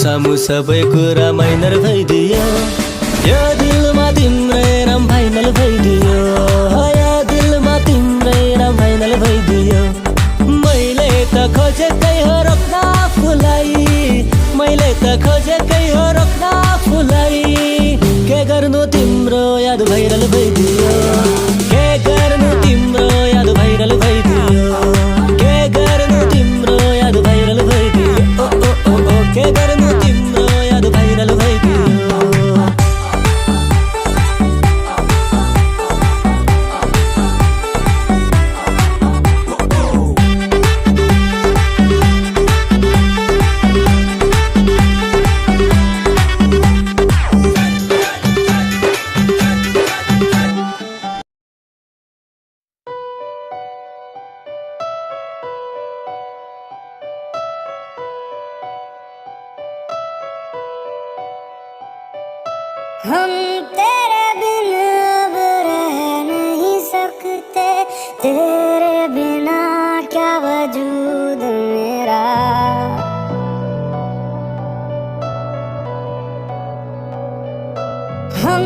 सामु सबै कुरा माइनर भइदियो, यो दिलमा तिम्रै नाम फाइनल भइदियो, यो दिलमा तिम्रै नाम फाइनल भइदियो। मैले त खोजेकै हो रोक्न आफूलाई, मैले त खोजेकै हो रोक्न आफूलाई। के गर्नु तिम्रो याद भाइरल भइदियो, के गर्नु तिम्रो याद भाइरल भइदियो, के गर्नु तिम्रो याद भाइरल भइदियो, ओ ओ ओ ओ के गर्नु तिम्रो याद भाइरल भइदियो। हम तेरे बिन अब रह नहीं सकते, तेरे बिना क्या वजूद मेरा। हम